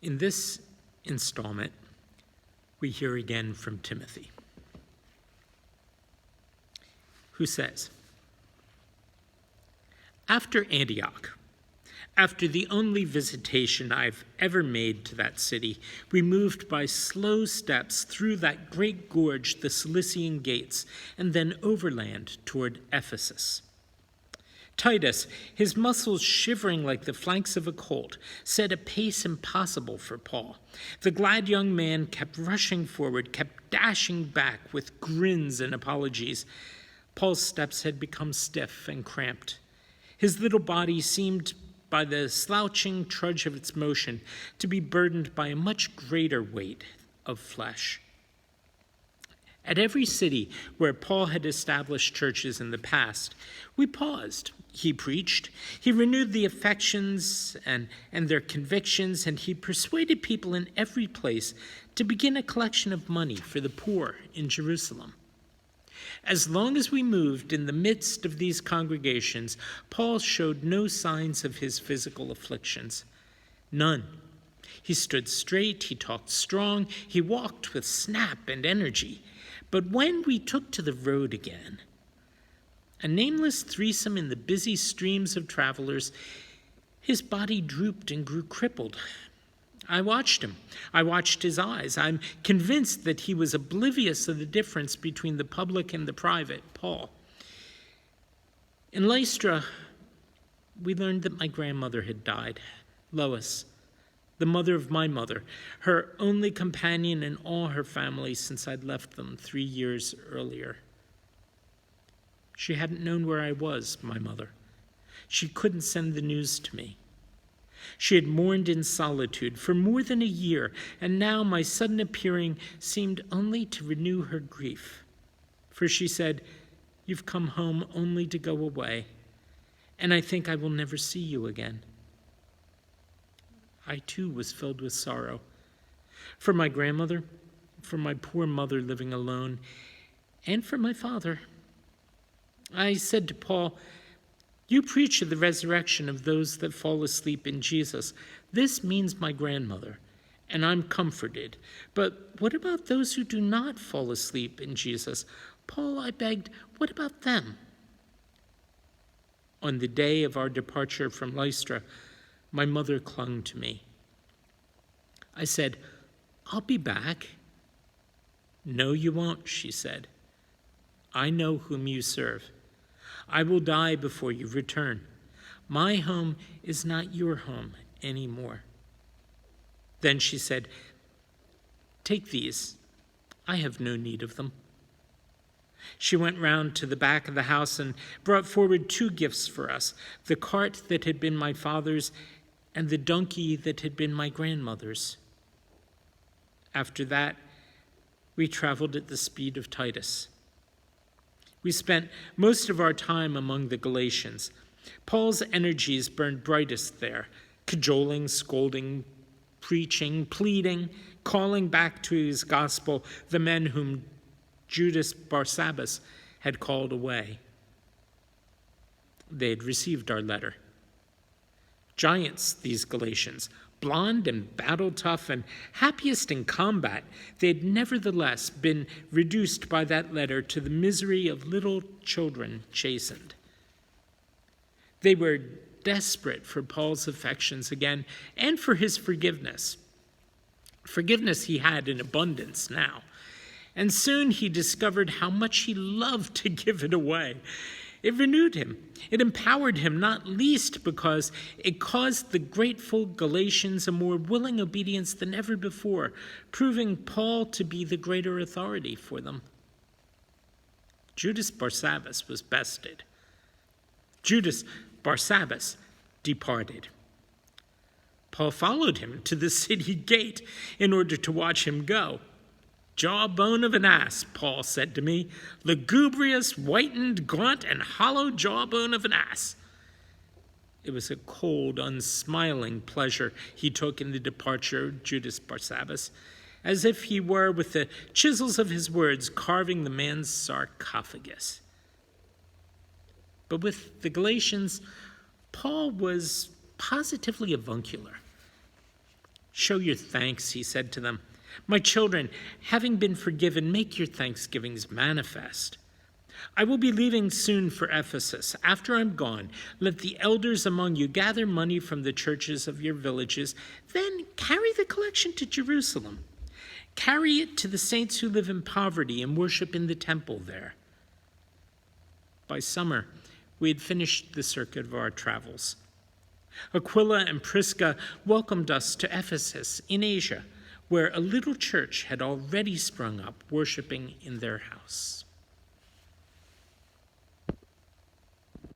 In this installment, we hear again from Timothy, who says, "After Antioch, after the only visitation I've ever made to that city, we moved by slow steps through that great gorge, the Cilician Gates, and then overland toward Ephesus. Titus, his muscles shivering like the flanks of a colt, set a pace impossible for Paul. The glad young man kept rushing forward, kept dashing back with grins and apologies. Paul's steps had become stiff and cramped. His little body seemed, by the slouching trudge of its motion, to be burdened by a much greater weight of flesh. At every city where Paul had established churches in the past, we paused. He preached, he renewed the affections and their convictions, and he persuaded people in every place to begin a collection of money for the poor in Jerusalem. As long as we moved in the midst of these congregations, Paul showed no signs of his physical afflictions. None. He stood straight, he talked strong, he walked with snap and energy. But when we took to the road again, a nameless threesome in the busy streams of travelers, his body drooped and grew crippled. I watched him. I watched his eyes. I'm convinced that he was oblivious of the difference between the public and the private, Paul. In Lystra, we learned that my grandmother had died, Lois, the mother of my mother, her only companion in all her family since I'd left them 3 years earlier. She hadn't known where I was, my mother. She couldn't send the news to me. She had mourned in solitude for more than a year, and now my sudden appearing seemed only to renew her grief. For she said, "You've come home only to go away, and I think I will never see you again." I too was filled with sorrow. For my grandmother, for my poor mother living alone, and for my father. I said to Paul, "You preach of the resurrection of those that fall asleep in Jesus. This means my grandmother, and I'm comforted. But what about those who do not fall asleep in Jesus? Paul," I begged, "what about them?" On the day of our departure from Lystra, my mother clung to me. I said, "I'll be back." "No, you won't," she said. "I know whom you serve. I will die before you return. My home is not your home anymore." Then she said, "Take these. I have no need of them." She went round to the back of the house and brought forward 2 gifts for us, the cart that had been my father's and the donkey that had been my grandmother's. After that, we traveled at the speed of Titus. We spent most of our time among the Galatians. Paul's energies burned brightest there, cajoling, scolding, preaching, pleading, calling back to his gospel the men whom Judas Barsabbas had called away. They had received our letter. Giants, these Galatians, blonde and battle-tough and happiest in combat, they had nevertheless been reduced by that letter to the misery of little children chastened. They were desperate for Paul's affections again and for his forgiveness. Forgiveness he had in abundance now, and soon he discovered how much he loved to give it away. It renewed him. It empowered him, not least because it caused the grateful Galatians a more willing obedience than ever before, proving Paul to be the greater authority for them. Judas Barsabbas was bested. Judas Barsabbas departed. Paul followed him to the city gate in order to watch him go. "Jawbone of an ass," Paul said to me, "lugubrious, whitened, gaunt, and hollow jawbone of an ass." It was a cold, unsmiling pleasure he took in the departure of Judas Barsabbas, as if he were, with the chisels of his words, carving the man's sarcophagus. But with the Galatians, Paul was positively avuncular. "Show your thanks," he said to them. "My children, having been forgiven, make your thanksgivings manifest. I will be leaving soon for Ephesus. After I'm gone, let the elders among you gather money from the churches of your villages. Then carry the collection to Jerusalem. Carry it to the saints who live in poverty and worship in the temple there." By summer, we had finished the circuit of our travels. Aquila and Prisca welcomed us to Ephesus in Asia, where a little church had already sprung up, worshiping in their house.